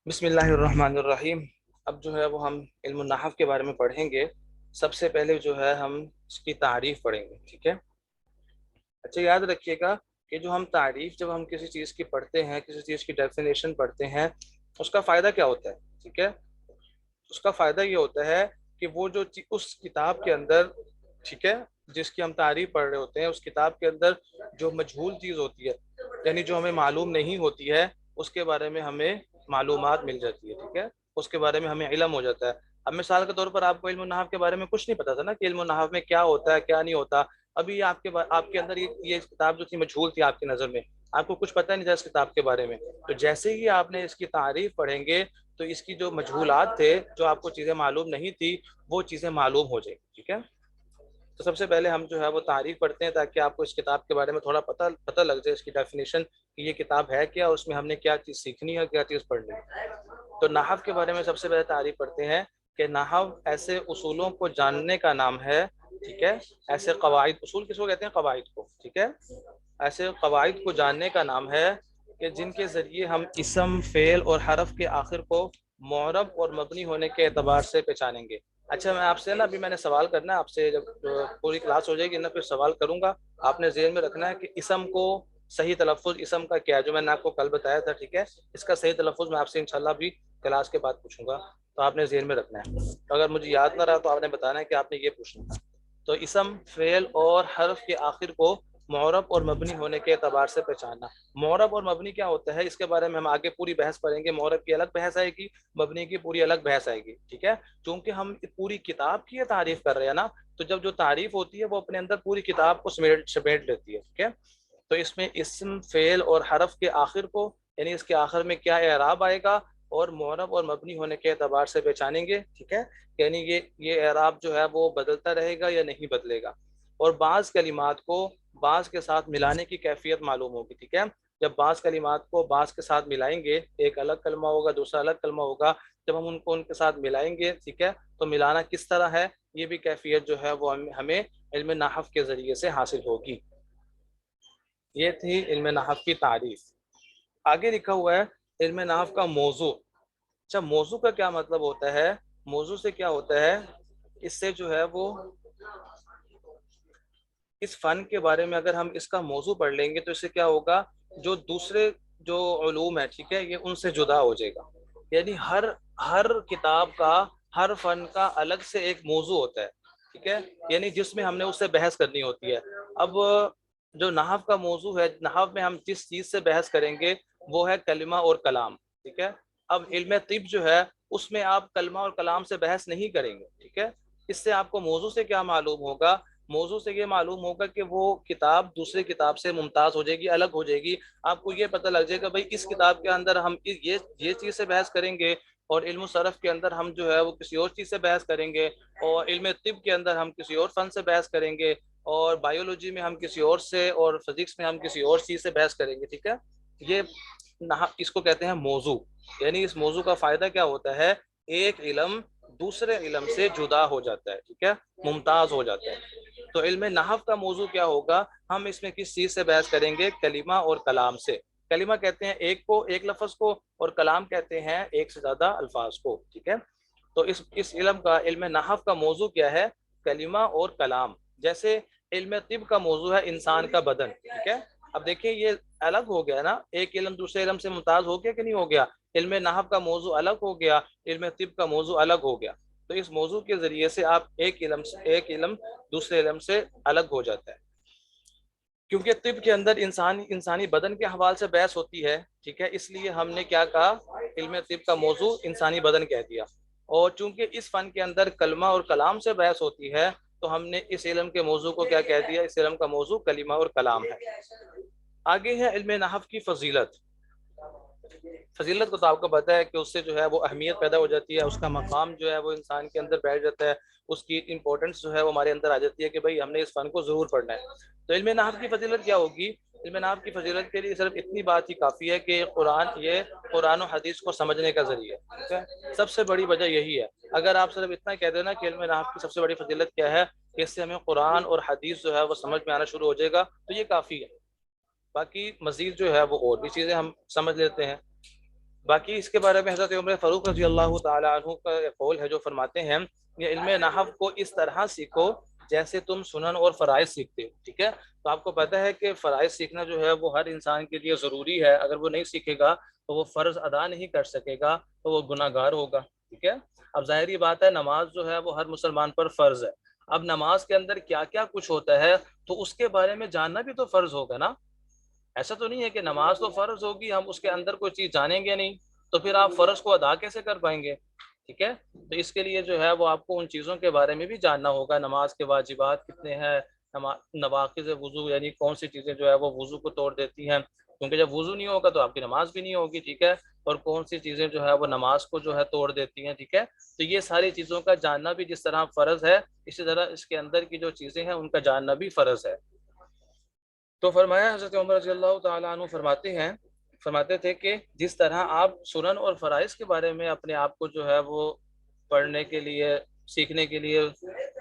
بسم اللہ الرحمن الرحیم۔ اب جو ہے وہ ہم علم النحو کے بارے میں پڑھیں گے۔ سب سے پہلے جو ہے ہم اس کی تعریف پڑھیں گے، ٹھیک ہے؟ اچھا، یاد رکھیے گا کہ جو ہم تعریف جب ہم کسی چیز کی پڑھتے ہیں، کسی چیز کی ڈیفینیشن پڑھتے ہیں، اس کا فائدہ کیا ہوتا ہے؟ ٹھیک ہے، اس کا فائدہ یہ ہوتا ہے کہ وہ جو اس کتاب کے اندر، ٹھیک ہے، جس کی ہم تعریف پڑھ رہے ہوتے ہیں، اس کتاب کے اندر جو مجہول چیز ہوتی ہے، یعنی جو ہمیں معلوم نہیں ہوتی ہے، اس کے بارے میں ہمیں معلومات مل جاتی ہے، ٹھیک ہے، اس کے بارے میں ہمیں علم ہو جاتا ہے۔ اب مثال کے طور پر آپ کو علم النحو کے بارے میں کچھ نہیں پتا تھا نا کہ علم النحو میں کیا ہوتا ہے کیا نہیں ہوتا۔ ابھی آپ کے اندر یہ کتاب جو تھی مجہول تھی آپ کی نظر میں، آپ کو کچھ پتہ نہیں تھا اس کتاب کے بارے میں، تو جیسے ہی آپ نے اس کی تعریف پڑھیں گے تو اس کی جو مجہولات تھے، جو آپ کو چیزیں معلوم نہیں تھی، وہ چیزیں معلوم ہو جائیں گی، ٹھیک ہے؟ تو سب سے پہلے ہم جو ہے وہ تعریف پڑھتے ہیں تاکہ آپ کو اس کتاب کے بارے میں تھوڑا پتہ لگ جائے، اس کی ڈیفینیشن کہ یہ کتاب ہے کیا، اس میں ہم نے کیا چیز سیکھنی ہے، کیا چیز پڑھنی ہے۔ تو نحو کے بارے میں سب سے پہلے تعریف پڑھتے ہیں کہ نحو ایسے اصولوں کو جاننے کا نام ہے، ٹھیک ہے؟ ایسے قواعد، اصول کس کو کہتے ہیں؟ قواعد کو، ٹھیک ہے؟ ایسے قواعد کو جاننے کا نام ہے کہ جن کے ذریعے ہم اسم، فعل اور حرف کے آخر کو معرب اور مبنی ہونے کے اعتبار سے پہچانیں گے۔ اچھا، میں آپ سے نا ابھی میں نے سوال کرنا ہے آپ سے، جب پوری کلاس ہو جائے گی نا پھر سوال کروں گا، آپ نے ذہن میں رکھنا ہے کہ اسم کو صحیح تلفظ اسم کا کیا ہے، جو میں نے آپ کو کل بتایا تھا، ٹھیک ہے؟ اس کا صحیح تلفظ میں آپ سے انشاءاللہ بھی کلاس کے بعد پوچھوں گا، تو آپ نے ذہن میں رکھنا ہے۔ تو اگر مجھے یاد نہ رہا تو آپ نے بتانا ہے کہ آپ نے یہ پوچھنا تھا۔ تو اسم، فعل اور حرف کے آخر کو معرب اور مبنی ہونے کے اعتبار سے پہچاننا۔ معرب اور مبنی کیا ہوتا ہے، اس کے بارے میں ہم آگے پوری بحث پڑھیں گے۔ معرب کی الگ بحث آئے گی، مبنی کی پوری الگ بحث آئے گی، ٹھیک ہے؟ چونکہ ہم پوری کتاب کی یہ تعریف کر رہے ہیں نا، تو جب جو تعریف ہوتی ہے وہ اپنے اندر پوری کتاب کو سمیٹ لیتی ہے، ٹھیک ہے؟ تو اس میں اسم، فعل اور حرف کے آخر کو، یعنی اس کے آخر میں کیا اعراب آئے گا، اور معرب اور مبنی ہونے کے اعتبار سے پہچانیں گے، ٹھیک ہے؟ یعنی یہ اعراب جو ہے وہ بدلتا رہے گا یا نہیں بدلے گا، اور بعض کلمات کو بعض کے ساتھ ملانے کی کیفیت معلوم ہوگی، ٹھیک ہے؟ جب بعض کلمات کو بعض کے ساتھ ملائیں گے، ایک الگ کلمہ ہوگا دوسرا الگ کلمہ ہوگا، جب ہم ان کو ان کے ساتھ ملائیں گے، ٹھیک ہے، تو ملانا کس طرح ہے، یہ بھی کیفیت جو ہے وہ ہمیں علم نحو کے ذریعے سے حاصل ہوگی۔ یہ تھی علم نحو کی تعریف۔ آگے لکھا ہوا ہے علم نحو کا موضوع۔ اچھا، موضوع کا کیا مطلب ہوتا ہے؟ موضوع سے کیا ہوتا ہے، اس سے جو ہے وہ اس فن کے بارے میں اگر ہم اس کا موضوع پڑھ لیں گے تو اس سے کیا ہوگا، جو دوسرے جو علوم ہے، ٹھیک ہے، یہ ان سے جدا ہو جائے گا۔ یعنی ہر کتاب کا، ہر فن کا الگ سے ایک موضوع ہوتا ہے، ٹھیک ہے، یعنی جس میں ہم نے اس سے بحث کرنی ہوتی ہے۔ اب جو نحو کا موضوع ہے، نحو میں ہم جس چیز سے بحث کریں گے وہ ہے کلمہ اور کلام، ٹھیک ہے؟ اب علم طب جو ہے اس میں آپ کلمہ اور کلام سے بحث نہیں کریں گے، ٹھیک ہے؟ اس سے آپ کو موضوع سے کیا معلوم ہوگا؟ موضوع سے یہ معلوم ہوگا کہ وہ کتاب دوسری کتاب سے ممتاز ہو جائے گی، الگ ہو جائے گی۔ آپ کو یہ پتہ لگ جائے گا بھائی اس کتاب کے اندر ہم یہ چیز سے بحث کریں گے، اور علم صرف کے اندر ہم جو ہے وہ کسی اور چیز سے بحث کریں گے، اور علم طب کے اندر ہم کسی اور فن سے بحث کریں گے، اور بایولوجی میں ہم کسی اور سے، اور فزکس میں ہم کسی اور چیز سے بحث کریں گے، ٹھیک ہے؟ یہ اس کو کہتے ہیں موضوع۔ یعنی اس موضوع کا فائدہ کیا ہوتا ہے، ایک علم دوسرے علم سے جدا ہو جاتا ہے، ٹھیک ہے، ممتاز ہو جاتا ہے۔ تو علم نحو کا موضوع کیا ہوگا، ہم اس میں کس چیز سے بحث کریں گے، کلمہ اور کلام سے۔ کلمہ کہتے ہیں ایک کو، ایک لفظ کو، اور کلام کہتے ہیں ایک سے زیادہ الفاظ کو، ٹھیک ہے؟ تو اس علم کا، علم نحو کا موضوع کیا ہے، کلمہ اور کلام۔ جیسے علم طب کا موضوع ہے انسان کا بدن، ٹھیک ہے؟ اب دیکھیں یہ الگ ہو گیا نا، ایک علم دوسرے علم سے ممتاز ہو گیا کہ نہیں ہو گیا؟ علم نحو کا موضوع الگ ہو گیا، علم طب کا موضوع الگ ہو گیا۔ تو اس موضوع کے ذریعے سے آپ ایک علم دوسرے علم سے الگ ہو جاتا ہے، کیونکہ طب کے اندر انسانی بدن کے حوالے سے بحث ہوتی ہے، ٹھیک ہے؟ اس لیے ہم نے کیا کہا، علم طب کا موضوع انسانی بدن کہہ دیا۔ اور چونکہ اس فن کے اندر کلمہ اور کلام سے بحث ہوتی ہے تو ہم نے اس علم کے موضوع کو کیا کہہ دیا، اس علم کا موضوع کلمہ اور کلام ہے۔ آگے ہے علم نحو کی فضیلت۔ فضیلت کو تو آپ کو پتا ہے کہ اس سے جو ہے وہ اہمیت پیدا ہو جاتی ہے، اس کا مقام جو ہے وہ انسان کے اندر بیٹھ جاتا ہے، اس کی امپورٹنس جو ہے وہ ہمارے اندر آ جاتی ہے کہ بھائی ہم نے اس فن کو ضرور پڑھنا ہے۔ تو علم نحو کی فضیلت کیا ہوگی؟ علم نحو کی فضیلت کے لیے صرف اتنی بات ہی کافی ہے کہ قرآن و حدیث کو سمجھنے کا ذریعہ ہے، ٹھیک ہے؟ سب سے بڑی وجہ یہی ہے۔ اگر آپ صرف اتنا کہہ دینا کہ علم نحو کی سب سے بڑی فضیلت کیا ہے کہ اس سے ہمیں قرآن اور حدیث جو ہے وہ سمجھ میں آنا شروع ہو جائے گا، تو یہ کافی ہے۔ باقی مزید جو ہے وہ اور بھی چیزیں ہم سمجھ لیتے ہیں۔ باقی اس کے بارے میں حضرت عمر فاروق رضی اللہ تعالیٰ عنہ کا قول ہے جو فرماتے ہیں یہ علم نحو کو اس طرح سیکھو جیسے تم سنن اور فرائض سیکھتے ہو، ٹھیک ہے؟ تو آپ کو پتہ ہے کہ فرائض سیکھنا جو ہے وہ ہر انسان کے لیے ضروری ہے، اگر وہ نہیں سیکھے گا تو وہ فرض ادا نہیں کر سکے گا، تو وہ گناہ گار ہوگا، ٹھیک ہے؟ اب ظاہری بات ہے نماز جو ہے وہ ہر مسلمان پر فرض ہے، اب نماز کے اندر کیا کیا کچھ ہوتا ہے تو اس کے بارے میں جاننا بھی تو فرض ہوگا نا۔ ایسا تو نہیں ہے کہ نماز تو فرض ہوگی ہم اس کے اندر کوئی چیز جانیں گے نہیں، تو پھر آپ فرض کو ادا کیسے کر پائیں گے؟ ٹھیک ہے؟ تو اس کے لیے جو ہے وہ آپ کو ان چیزوں کے بارے میں بھی جاننا ہوگا، نماز کے واجبات کتنے ہیں، نواقض وضو یعنی کون سی چیزیں جو ہے وہ وضو کو توڑ دیتی ہیں، کیونکہ جب وضو نہیں ہوگا تو آپ کی نماز بھی نہیں ہوگی، ٹھیک ہے؟ اور کون سی چیزیں جو ہے وہ نماز کو جو ہے توڑ دیتی ہیں، ٹھیک ہے؟ تو یہ ساری چیزوں کا جاننا بھی جس طرح فرض ہے، اسی طرح اس کے اندر کی جو چیزیں ہیں ان کا جاننا بھی فرض ہے۔ تو فرمایا حضرت عمر رضی اللہ تعالیٰ عنہ فرماتے تھے کہ جس طرح آپ سنن اور فرائض کے بارے میں اپنے آپ کو جو ہے وہ پڑھنے کے لیے سیکھنے کے لیے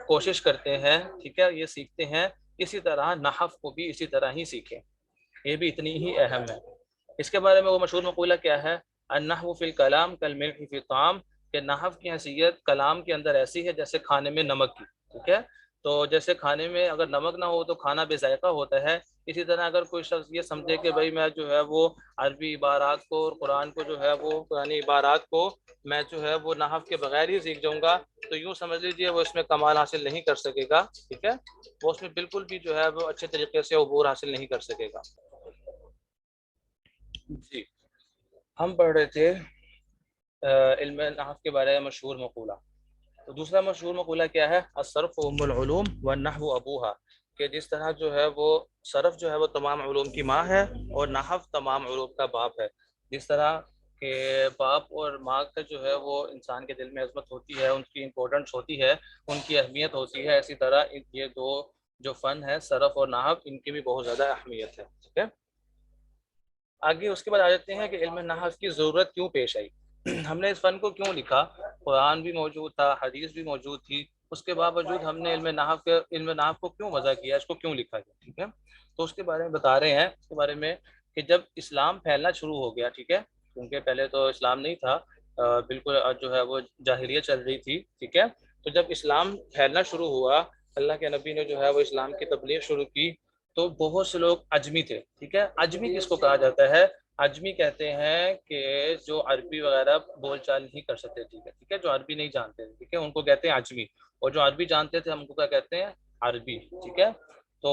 کوشش کرتے ہیں، ٹھیک ہے، یہ سیکھتے ہیں، اسی طرح نحو کو بھی اسی طرح ہی سیکھیں، یہ بھی اتنی ہی اہم ہے۔ اس کے بارے میں وہ مشہور مقولہ کیا ہے؟ النحو فی الکلام کالملح فی الطعام، کہ نحو کی حیثیت کلام کے اندر ایسی ہے جیسے کھانے میں نمک کی، ٹھیک ہے؟ تو جیسے کھانے میں اگر نمک نہ ہو تو کھانا بے ذائقہ ہوتا ہے، اسی طرح اگر کوئی شخص یہ سمجھے کہ بھائی میں جو ہے وہ عربی عبارات کو اور قرآن کو جو ہے وہ قرآنی عبارات کو میں جو ہے وہ نحو کے بغیر ہی سیکھ جاؤں گا، تو یوں سمجھ لیجئے وہ اس میں کمال حاصل نہیں کر سکے گا، ٹھیک ہے؟ وہ اس میں بالکل بھی جو ہے وہ اچھے طریقے سے عبور حاصل نہیں کر سکے گا۔ جی، ہم پڑھ رہے تھے علم نحو کے بارے میں مشہور مقولہ، تو دوسرا مشہور مقولہ کیا ہے؟ الصرف ام العلوم والنحو ابوہا، کہ جس طرح جو ہے وہ صرف جو ہے وہ تمام علوم کی ماں ہے اور نحو تمام علوم کا باپ ہے، جس طرح کہ باپ اور ماں کا جو ہے وہ انسان کے دل میں عظمت ہوتی ہے، ان کی امپورٹنس ہوتی ہے، ان کی اہمیت ہوتی ہے، اسی طرح یہ دو جو فن ہے صرف اور نحو ان کی بھی بہت زیادہ اہمیت ہے، ٹھیک ہے؟ آگے اس کے بعد آ جاتے ہیں کہ علم نحو کی ضرورت کیوں پیش آئی، ہم نے اس فن کو کیوں لکھا؟ قرآن بھی موجود تھا، حدیث بھی موجود تھی، اس کے باوجود ہم نے علم نحو کو کیوں وضع کیا، اس کو کیوں لکھا گیا، ٹھیک ہے؟ تو اس کے بارے میں بتا رہے ہیں، اس کے بارے میں کہ جب اسلام پھیلنا شروع ہو گیا، ٹھیک ہے، کیونکہ پہلے تو اسلام نہیں تھا، بالکل جو ہے وہ جاہلیت چل رہی تھی، ٹھیک ہے؟ تو جب اسلام پھیلنا شروع ہوا، اللہ کے نبی نے جو ہے وہ اسلام کی تبلیغ شروع کی، تو بہت سے لوگ عجمی تھے، ٹھیک ہے؟ عجمی کس کو کہا جاتا ہے؟ عجمی کہتے ہیں کہ جو عربی وغیرہ بول چال نہیں کر سکتے، ٹھیک ہے، جو عربی نہیں جانتے، ٹھیک ہے، ان کو کہتے ہیں عجمی، اور جو عربی جانتے تھے ہم ان کو کیا کہتے ہیں؟ عربی، ٹھیک ہے؟ تو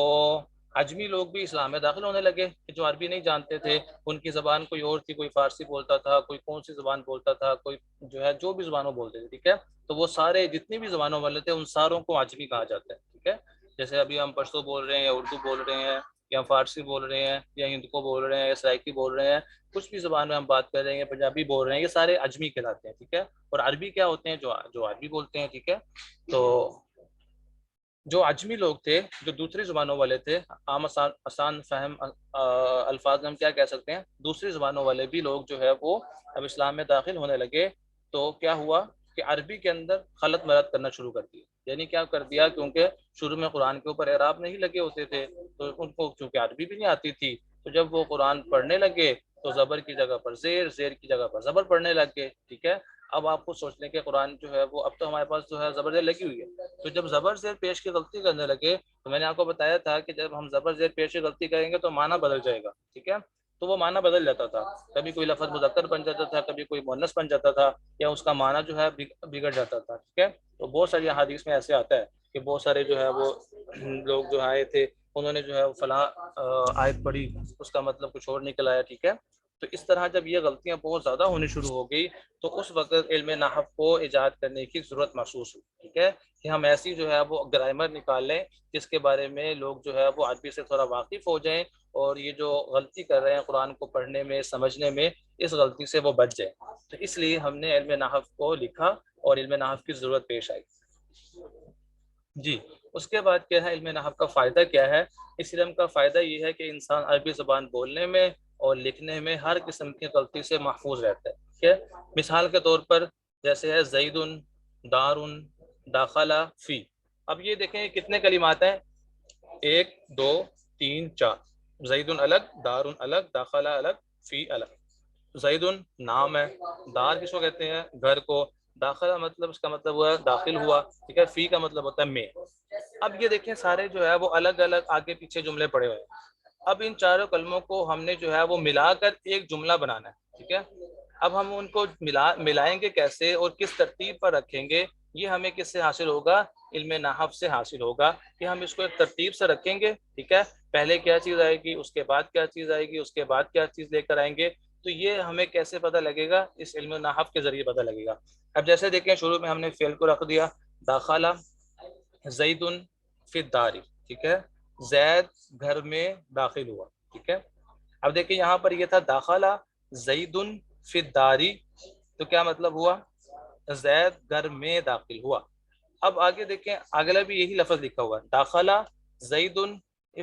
عجمی لوگ بھی اسلام میں داخل ہونے لگے، کہ جو عربی نہیں جانتے تھے، ان کی زبان کوئی اور تھی، کوئی فارسی بولتا تھا، کوئی کون سی زبان بولتا تھا، کوئی جو ہے جو بھی زبانوں بولتے تھے، ٹھیک ہے؟ تو وہ سارے جتنی بھی زبانوں والے تھے ان ساروں کو عجمی کہا جاتا ہے، ٹھیک ہے؟ جیسے ابھی ہم پشتو بول رہے ہیں یا اردو بول رہے ہیں یا فارسی بول رہے ہیں یا ہندکو بول رہے ہیں یا سرائکی بول رہے ہیں، کچھ بھی زبان میں ہم بات کر رہے ہیں، پنجابی بول رہے ہیں، یہ سارے عجمی کہلاتے ہیں، ٹھیک ہے؟ اور عربی کیا ہوتے ہیں؟ جو عربی بولتے ہیں، ٹھیک ہے؟ تو جو عجمی لوگ تھے، جو دوسری زبانوں والے تھے، عام آسان فہم الفاظ میں ہم کیا کہہ سکتے ہیں؟ دوسری زبانوں والے بھی لوگ جو ہے وہ اب اسلام میں داخل ہونے لگے، تو کیا ہوا کہ عربی کے اندر خلط ملط کرنا شروع کر دی، یعنی کیا کر دیا؟ کیونکہ شروع میں قرآن کے اوپر اعراب نہیں لگے ہوتے تھے، تو ان کو چونکہ عربی بھی نہیں آتی تھی، تو جب وہ قرآن پڑھنے لگے تو زبر کی جگہ پر زیر، زیر کی جگہ پر زبر پڑھنے لگ گئے، ٹھیک ہے؟ اب آپ کو سوچ لیں کہ قرآن جو ہے وہ اب تو ہمارے پاس جو ہے زبر زیر لگی ہوئی ہے، تو جب زبر زیر پیش کی غلطی کرنے لگے، تو میں نے آپ کو بتایا تھا کہ جب ہم زبر زیر پیش کی غلطی کریں گے تو معنی بدل جائے گا، ٹھیک ہے؟ تو وہ معنی بدل جاتا تھا، کبھی کوئی لفظ مذکر بن جاتا تھا، کبھی کوئی مؤنث بن جاتا تھا، یا اس کا معنی جو ہے بگڑ جاتا تھا، ٹھیک ہے؟ تو بہت ساری حدیث میں ایسے آتا ہے کہ بہت سارے جو ہے وہ لوگ جو آئے تھے، انہوں نے جو ہے فلاں آیت پڑھی، اس کا مطلب کچھ اور نکل آیا، ٹھیک ہے؟ تو اس طرح جب یہ غلطیاں بہت زیادہ ہونی شروع ہو گئی تو اس وقت علم نحو کو ایجاد کرنے کی ضرورت محسوس ہوئی، ٹھیک ہے؟ کہ ہم ایسی جو ہے وہ گرامر نکال لیں جس کے بارے میں لوگ جو ہے وہ عربی سے تھوڑا واقف ہو جائیں، اور یہ جو غلطی کر رہے ہیں قرآن کو پڑھنے میں سمجھنے میں، اس غلطی سے وہ بچ جائیں، تو اس لیے ہم نے علم نحو کو لکھا اور علم نحو کی ضرورت پیش آئی۔ جی، اس کے بعد کیا ہے؟ علم نحو کا فائدہ کیا ہے؟ اس علم کا فائدہ یہ ہے کہ انسان عربی زبان بولنے میں اور لکھنے میں ہر قسم کی غلطی سے محفوظ رہتا ہے، ٹھیک ہے؟ مثال کے طور پر جیسے ہے زید، دار، داخلہ، فی، اب یہ دیکھیں کتنے کلمات ہیں؟ 1 2 3 4، زید الگ، دار الگ، داخلہ الگ، فی الگ، زیدن نام ہے، دار کس کو کہتے ہیں؟ گھر کو، داخلہ مطلب اس کا مطلب ہوا داخل ہوا، ٹھیک ہے، فی کا مطلب ہوتا ہے میں۔ اب یہ دیکھیں سارے جو ہے وہ الگ الگ آگے پیچھے جملے پڑے ہوئے ہیں، اب ان چاروں کلموں کو ہم نے جو ہے وہ ملا کر ایک جملہ بنانا ہے، ٹھیک ہے۔ اب ہم ان کو ملائیں گے کیسے اور کس ترتیب پر رکھیں گے، یہ ہمیں کس سے حاصل ہوگا؟ علم نحو سے حاصل ہوگا، کہ ہم اس کو ایک ترتیب سے رکھیں گے، ٹھیک ہے، پہلے کیا چیز آئے گی، اس کے بعد کیا چیز آئے گی، اس کے بعد کیا چیز لے کر آئیں گے، تو یہ ہمیں کیسے پتہ لگے گا؟ اس علم نحو کے ذریعے پتہ لگے گا۔ اب جیسے دیکھیں شروع میں ہم نے فعل کو رکھ دیا، داخلہ زید فی الدار، ٹھیک ہے، زید گھر میں داخل ہوا، ٹھیک ہے۔ اب دیکھیں یہاں پر یہ تھا داخلہ زید فی الداری، تو کیا مطلب ہوا؟ زید گھر میں داخل ہوا۔ اب آگے دیکھیں اگلا بھی یہی لفظ لکھا ہوا ہے، داخلہ زید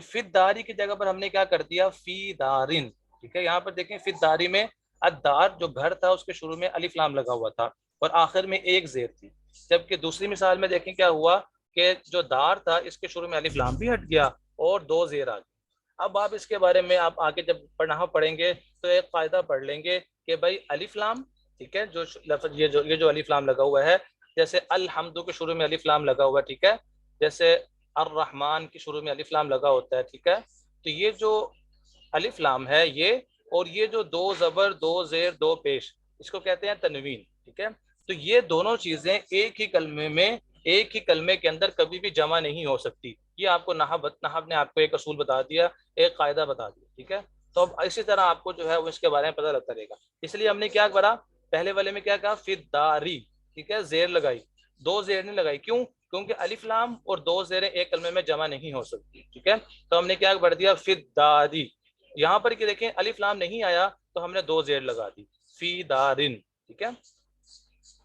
فی الداری کی جگہ پر ہم نے کیا کر دیا؟ فی دارن، ٹھیک ہے۔ یہاں پر دیکھیں فی الداری میں الدار جو گھر تھا اس کے شروع میں الف لام لگا ہوا تھا اور آخر میں ایک زیر تھی، جبکہ دوسری مثال میں دیکھیں کیا ہوا کہ جو دار تھا اس کے شروع میں الف لام بھی ہٹ گیا اور دو زیر آ گئی۔ اب آپ اس کے بارے میں آپ آگے جب پڑھنا پڑھیں گے تو ایک قاعدہ پڑھ لیں گے کہ بھائی الف لام، ٹھیک ہے، جو لفظ یہ جو الف لام لگا ہوا ہے، جیسے الحمد کے شروع میں الف لام لگا ہوا ہے، ٹھیک ہے، جیسے الرحمن کے شروع میں الف لام لگا ہوتا ہے، ٹھیک ہے، تو یہ جو الف لام ہے یہ، اور یہ جو دو زبر دو زیر دو پیش، اس کو کہتے ہیں تنوین، ٹھیک ہے۔ تو یہ دونوں چیزیں ایک ہی کلمے میں، ایک ہی کلمے کے اندر کبھی بھی جمع نہیں ہو سکتی، یہ آپ کو نحو نے آپ کو ایک اصول بتا دیا، ایک قاعدہ بتا دیا، ٹھیک ہے۔ تو اب اسی طرح آپ کو جو ہے وہ اس کے بارے میں پتہ لگتا رہے گا، اس لیے ہم نے کیا کرا، پہلے والے میں کیا کہا؟ فی الداری، ٹھیک ہے، زیر لگائی، دو زیر نہیں لگائی، کیوں؟ کیونکہ الف لام اور دو زیریں ایک کلمے میں جمع نہیں ہو سکتی، ٹھیک ہے۔ تو ہم نے کیا پڑھ دیا؟ فی الداری، یہاں پر کہ دیکھیں الف لام نہیں آیا تو ہم نے دو زیر لگا دی، فی دارن، ٹھیک ہے۔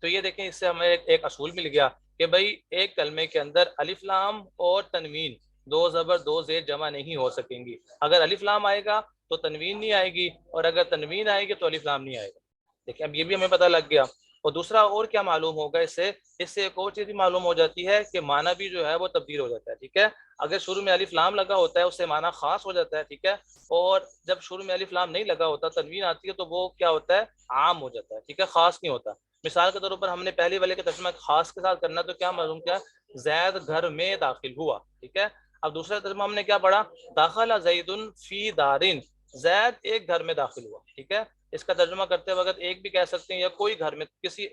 تو یہ دیکھیں اس سے ہمیں ایک اصول مل گیا کہ بھائی ایک کلمے کے اندر الف لام اور تنوین، دو زبر دو زیر جمع نہیں ہو سکیں گی، اگر الف لام آئے گا تو تنوین نہیں آئے گی، اور اگر تنوین آئے گی تو الف لام نہیں آئے گا، دیکھیں اب یہ بھی ہمیں پتہ لگ گیا۔ اور دوسرا اور کیا معلوم ہوگا اس سے ایک اور چیز بھی معلوم ہو جاتی ہے کہ معنی بھی جو ہے وہ تبدیل ہو جاتا ہے، ٹھیک ہے۔ اگر شروع میں الف لام لگا ہوتا ہے اس سے معنی خاص ہو جاتا ہے، ٹھیک ہے، اور جب شروع میں الف لام نہیں لگا ہوتا، تنوین آتی ہے، تو وہ کیا ہوتا ہے؟ عام ہو جاتا ہے، ٹھیک ہے، خاص نہیں ہوتا۔ مثال کے طور پر ہم نے پہلے والے کا ترجمہ خاص کے ساتھ کرنا، تو کیا معلوم کیا؟ زید گھر میں داخل ہوا، ٹھیک ہے۔ اب دوسرا ترجمہ ہم نے کیا پڑھا؟ داخل زید فی دارن، زید ایک گھر میں داخل ہوا، ٹھیک ہے۔ اس کا ترجمہ کرتے وقت ایک بھی کہہ سکتے ہیں یا کوئی گھر میں،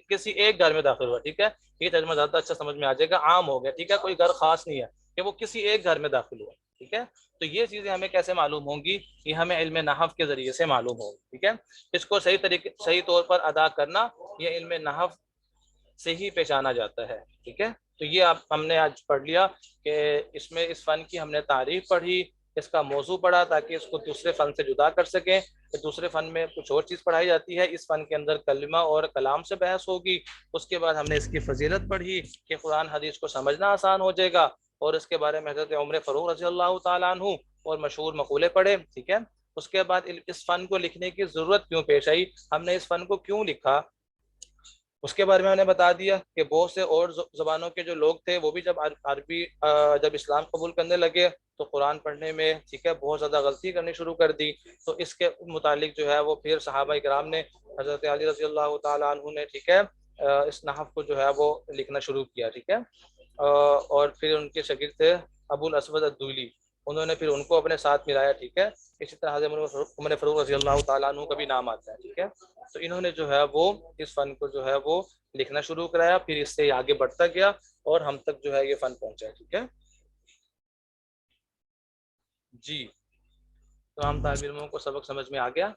کسی ایک گھر میں داخل ہوا، ٹھیک ہے، یہ ترجمہ زیادہ اچھا سمجھ میں آ جائے گا، عام ہو گیا، ٹھیک ہے، کوئی گھر خاص نہیں ہے کہ وہ کسی ایک گھر میں داخل ہوا، ٹھیک ہے۔ تو یہ چیزیں ہمیں کیسے معلوم ہوں گی؟ یہ ہمیں علم نحو کے ذریعے سے معلوم ہوگی، ٹھیک ہے۔ اس کو صحیح طور پر ادا کرنا یہ علم نحو سے ہی پہچانا جاتا ہے، ٹھیک ہے۔ تو یہ ہم نے آج پڑھ لیا کہ اس میں اس فن کی ہم نے تعریف پڑھی، اس کا موضوع پڑھا تاکہ اس کو دوسرے فن سے جدا کر سکیں، کہ دوسرے فن میں کچھ اور چیز پڑھائی جاتی ہے، اس فن کے اندر کلمہ اور کلام سے بحث ہوگی۔ اس کے بعد ہم نے اس کی فضیلت پڑھی کہ قرآن حدیث کو سمجھنا آسان ہو جائے گا، اور اس کے بارے میں حضرت عمر فاروق رضی اللہ تعالیٰ عنہ اور مشہور مقولے پڑھے، ٹھیک ہے۔ اس کے بعد اس فن کو لکھنے کی ضرورت کیوں پیش آئی، ہم نے اس فن کو کیوں لکھا، اس کے بارے میں ہم نے بتا دیا کہ بہت سے اور زبانوں کے جو لوگ تھے وہ بھی جب عربی جب اسلام قبول کرنے لگے تو قرآن پڑھنے میں، ٹھیک ہے، بہت زیادہ غلطی کرنی شروع کر دی، تو اس کے متعلق جو ہے وہ پھر صحابہ کرام نے، حضرت علی رضی اللہ تعالیٰ عنہ نے، ٹھیک ہے، اس نحو کو جو ہے وہ لکھنا شروع کیا، ٹھیک ہے۔ اور پھر ان کے شاگرد تھے ابو الاسود الدولی، انہوں نے پھر ان کو اپنے ساتھ ملایا، ٹھیک ہے۔ اسی طرح حضرت عمر فاروق رضی اللہ تعالیٰ عنہ کا بھی نام آتا ہے، ٹھیک ہے۔ تو انہوں نے جو ہے وہ اس فن کو جو ہے وہ لکھنا شروع کرایا، پھر اس سے آگے بڑھتا گیا اور ہم تک جو ہے یہ فن پہنچا، ٹھیک ہے جی۔ تو ہم طالب علموں کو سبق سمجھ میں آ گیا؟